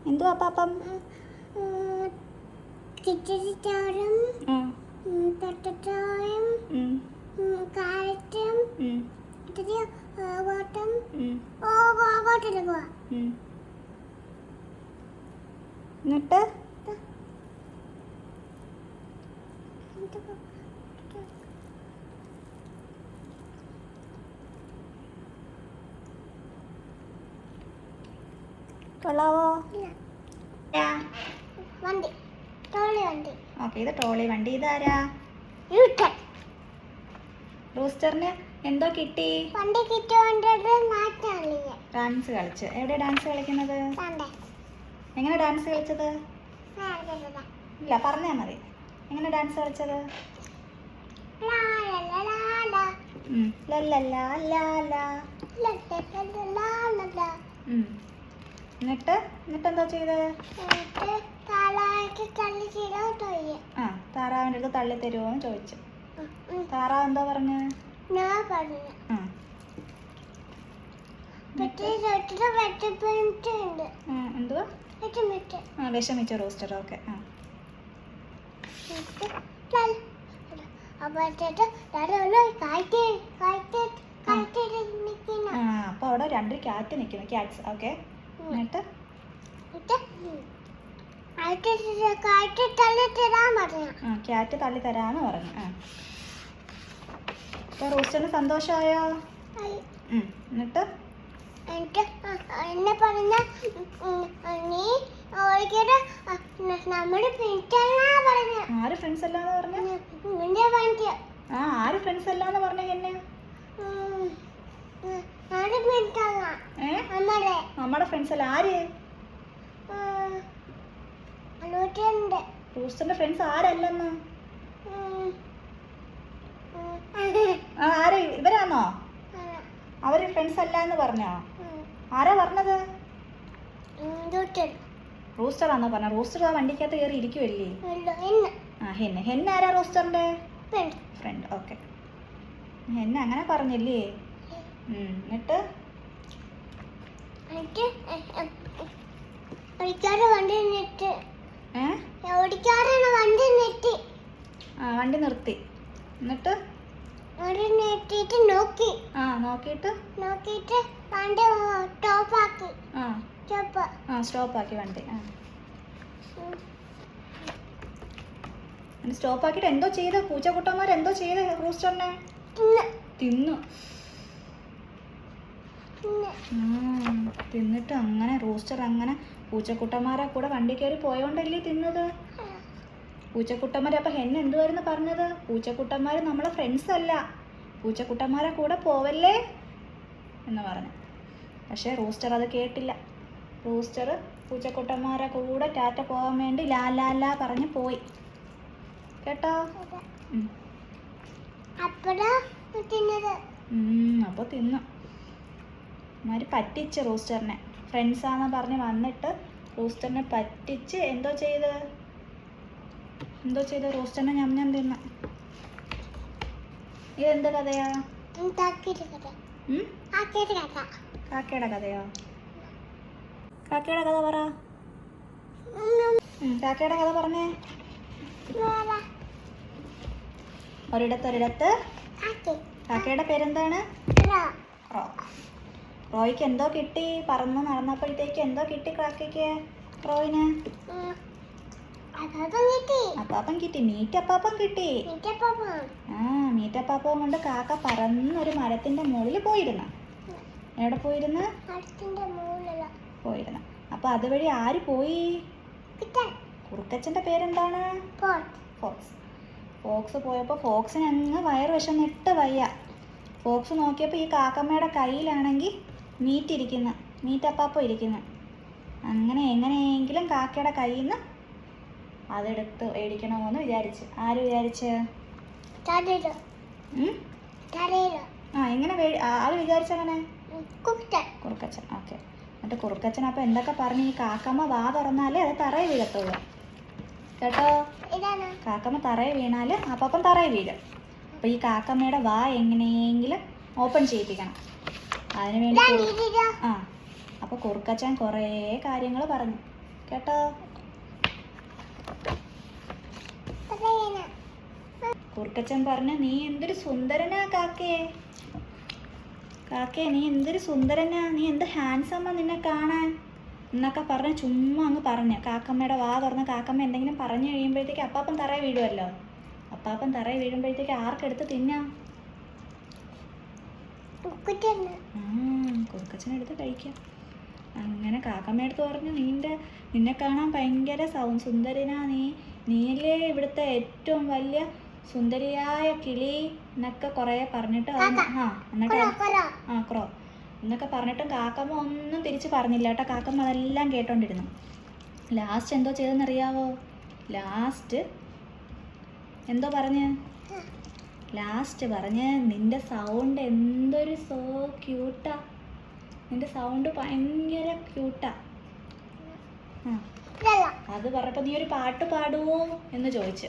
എന്തുവാ പാപ്പം? കിച്ചടിച്ചാറും തട്ടച്ചാറും കാരറ്റും ഓട്ടം ഓട്ടം എന്നിട്ട് കൊള്ളാവോ? വണ്ടി ട്രോളി വണ്ടി. ഓക്കെ, ഇത് ട്രോളി വണ്ടി. ഇതാരാ? റൂസ്റ്ററിന് എന്തോ കിട്ടി? വണ്ടി കിട്ടിയോണ്ടത് ഡാൻസ് കളിച്ച്. എവിടെ ഡാൻസ് കളിക്കുന്നത്? എങ്ങനെ ഡാൻസ് കളിച്ചത്? ഇല്ല, പറഞ്ഞാൽ മതി. എങ്ങനെ ഡാൻസ് കളിച്ചത്? എന്നിട്ട് എന്തോ ചെയ്ത്? ആ, താറാവിൻ്റെ അടുത്ത് തള്ളി തരുമോ എന്ന് ചോദിച്ചു. താറാവ് എന്തോ പറഞ്ഞു? എന്തുവാ? വിഷമിച്ച റോസ്റ്റർ. ഓക്കെ. അപ്പൊ അവിടെ രണ്ട് ക്യാറ്റ് നിൽക്കുന്നു. ക്യാറ്റ്സ്. ഓക്കെ. എന്നിട്ട് ക്യാറ്റ് തള്ളി തരാന്ന് പറഞ്ഞു. അപ്പൊ റോസ്റ്ററിന് സന്തോഷമായോ? എന്നിട്ട് എന്നെ പറഞ്ഞ നീ ആര് ഫ്രണ്ട്സ് അല്ലാന്ന് പറഞ്ഞു? ആര് ഫ്രണ്ട്സ് അല്ലാന്ന് പറഞ്ഞ എന്നെ? നമ്മുടെ ഫ്രണ്ട്സ് അല്ല. ആര്? റൂസ്റ്ററിന്റെ ഫ്രണ്ട്സ് ആരല്ലെന്ന്? ആര്? ഇവരാണോ? അവര് ഫ്രണ്ട്സ് അല്ല എന്ന് പറഞ്ഞോ? ആരാ പറഞ്ഞത്? റൂസ്റ്റർ ആണോ പറഞ്ഞ? റൂസ്റ്റർ ആ വണ്ടിക്കകത്ത് കയറി ഇരിക്കുവല്ലേ? ഹെന്ന ആരാ റൂസ്റ്ററിന്റെ ഫ്രണ്ട്? ഓക്കെ, ഹെന്ന അങ്ങനെ പറഞ്ഞല്ലേ? എന്നിട്ട് വണ്ടി നിർത്തി. എന്നിട്ട് നോക്കിയിട്ട് സ്റ്റോപ്പാക്കി വണ്ടി. സ്റ്റോപ്പാക്കിട്ട് എന്തോ ചെയ്ത്? പൂച്ചക്കുട്ടന്മാർ എന്തോ ചെയ്ത് റൂസ്റ്ററിനെ? തിന്നു. തിന്നിട്ട് അങ്ങനെ റൂസ്റ്റർ അങ്ങനെ പൂച്ചക്കുട്ടന്മാരെ കൂടെ വണ്ടി കയറി പോയോണ്ടല്ലേ തിന്നത്? പൂച്ചക്കുട്ടന്മാരെ. അപ്പൊ ഹെന്ന എന്തുവായിരുന്നു പറഞ്ഞത്? പൂച്ചക്കുട്ടന്മാര് നമ്മളെ ഫ്രണ്ട്സ് അല്ല, പൂച്ചക്കുട്ടന്മാരെ കൂടെ പോവല്ലേ എന്ന് പറഞ്ഞു. പക്ഷെ റൂസ്റ്റർ അത് കേട്ടില്ല. റൂസ്റ്റർ പൂച്ചക്കുട്ടന്മാരെ കൂടെ ടാറ്റ പോകാൻ വേണ്ടി ലാ പറഞ്ഞ് പോയി. കേട്ടോ? അപ്പൊ തിന്നു. അവന്മാര് പറ്റിച്ച് റൂസ്റ്ററിനെ. ഫ്രണ്ട്സാന്ന് പറഞ്ഞ് വന്നിട്ട് റൂസ്റ്ററിനെ പറ്റിച്ച് എന്തോ ചെയ്ത് റൂസ്റ്ററിനെ ഞാൻ തിന്ന. ഇതെന്ത് കഥയാ? കാക്കയുടെ കഥയോ? കാക്കയുടെ കഥ പറ. കാക്കയുടെ കഥ പറഞ്ഞേ. ഒരിടത്ത് കാക്കയുടെ പേരെന്താണ്? റോ. റോയ്ക്ക് എന്തോ കിട്ടി? പറന്ന് നടന്നപ്പോഴത്തേക്ക് എന്തോ കിട്ടി കാക്കയ്ക്ക്? റോയിന് അപ്പാപ്പം കിട്ടി. മീറ്റപ്പാപ്പം കിട്ടി. മീറ്റപ്പാപ്പം കൊണ്ട് കാക്ക പറന്നൊരു മരത്തിന്റെ മുകളിൽ പോയിരുന്നു. എവിടെ പോയിരുന്നു? അപ്പൊ അതുവഴി ആര് പോയി? കുറുക്കച്ചന്റെ പേരെന്താണ്? ഫോക്സ്. ഫോക്സ് പോയപ്പോ ഫോക്സിന് അങ്ങ് വയറ് വിശന്നിട്ട് വയ്യ. ഫോക്സ് നോക്കിയപ്പോ ഈ കാക്കമ്മയുടെ കയ്യിലാണെങ്കിൽ മീറ്റപ്പാപ്പം ഇരിക്കുന്നു. അങ്ങനെ എങ്ങനെയെങ്കിലും കാക്കയുടെ കയ്യിൽ നിന്ന് അതെടുത്ത് മേടിക്കണമെന്ന് വിചാരിച്ച്. ആര് വിചാരിച്ച്? എങ്ങനെ ആര് വിചാരിച്ചങ്ങനെ? കുറുക്കച്ചൻ. ഓക്കെ. എന്നിട്ട് കുറുക്കച്ചൻ അപ്പം എന്തൊക്കെ പറഞ്ഞു? ഈ കാക്കമ്മ വാ തുറന്നാലേ അത് തറയിൽ വീഴത്തുള്ളൂ. കേട്ടോ? കാക്കമ്മ തറയിൽ വീണാൽ അപ്പം തറയിൽ വീഴും. അപ്പം ഈ കാക്കമ്മയുടെ വാ എങ്ങനെയെങ്കിലും ഓപ്പൺ ചെയ്യിപ്പിക്കണം. അതിനു വേണ്ടി അപ്പോൾ കുറുക്കച്ചൻ കുറേ കാര്യങ്ങൾ പറഞ്ഞു. കേട്ടോ? പറയാനാ. കുറുക്കച്ചൻ പറഞ്ഞു, നീ എന്തൊരു സുന്ദരനാ കാക്കേ. കാക്കേ നീ എന്തൊരു സുന്ദരനാ, നീ എന്ത് ഹാൻസമ്മാ നിന്നെ കാണാൻ എന്നൊക്കെ പറഞ്ഞ് ചുമ്മാ അങ്ങ് പറഞ്ഞു. കാക്കമ്മയുടെ വാ തുറന്ന് കാക്കമ്മ എന്തെങ്കിലും പറഞ്ഞു കഴിയുമ്പോഴത്തേക്ക് അപ്പാപ്പൻ തറയിൽ വീഴുമല്ലോ. അപ്പാപ്പൻ തറയിൽ വീഴുമ്പോഴത്തേക്ക് ആർക്കെടുത്ത് തിന്നാം? കുക്കുറ്റെന്ന്. കുറുക്കച്ചനെടുത്ത് കഴിക്കാം. അങ്ങനെ കാക്കമ്മ എടുത്ത് പറഞ്ഞു, നിന്നെ കാണാൻ ഭയങ്കര സുന്ദരനാ നീയല്ലേ ഇവിടുത്തെ ഏറ്റവും വലിയ സുന്ദരിയായ കിളി എന്നൊക്കെ കുറേ പറഞ്ഞിട്ട് എന്നിട്ട് ക്രോ എന്നൊക്കെ പറഞ്ഞിട്ടും കാക്കമ്മ ഒന്നും തിരിച്ച് പറഞ്ഞില്ല കേട്ടോ. കാക്കമ്മ അതെല്ലാം കേട്ടോണ്ടിരുന്നു. ലാസ്റ്റ് എന്തോ ചെയ്തെന്നറിയാവോ? ലാസ്റ്റ് എന്തോ പറഞ്ഞ് നിന്റെ സൗണ്ട് എന്തൊരു ക്യൂട്ടാ, നിന്റെ സൗണ്ട് ഭയങ്കര ക്യൂട്ടാ. അത് പറഞ്ഞപ്പോൾ നീ ഒരു പാട്ട് പാടുമോ എന്ന് ചോദിച്ചു.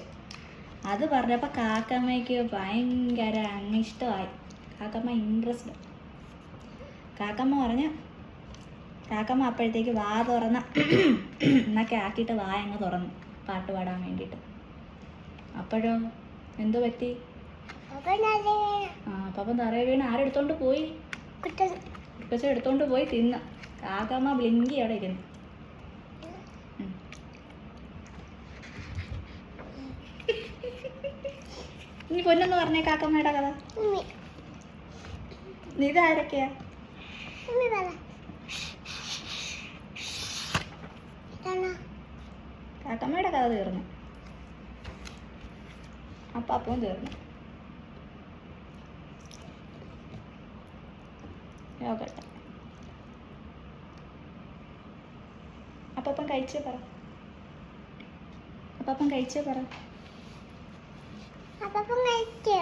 അത് പറഞ്ഞപ്പോൾ കാക്കമ്മയ്ക്ക് ഭയങ്കര ഇഷ്ടമായി. കാക്കമ്മ ഇൻട്രസ്റ്റ്. കാക്കമ്മ പറഞ്ഞു, കാക്കമ്മ അപ്പോഴത്തേക്ക് വാ തുറന്ന എന്നൊക്കെ ആക്കിയിട്ട് വാ അങ്ങ് തുറന്നു പാട്ട് പാടാൻ വേണ്ടിയിട്ട്. അപ്പോഴോ എന്തോ പറ്റി? അപ്പം തറയിൽ വീണ് ആരെടുത്തോണ്ട് പോയി? കുറുക്കച്ചൻ എടുത്തോണ്ട് പോയി തിന്ന്. കാക്കമ്മ ബ്ലിങ്കി അവിടെ ഇരുന്നു. ഇനി പൊന്നെന്ന് പറഞ്ഞേ കാക്കമ്മയുടെ കഥ. ഇതാരൊക്കെയാ? കാക്കമ്മയുടെ കഥ തീർന്നു. അപ്പാപ്പവും തീർന്നു. യോഗട്ടെ. അപ്പാപ്പൻ കഴിച്ചേ പറ. അപ്പം കഴിച്ചു.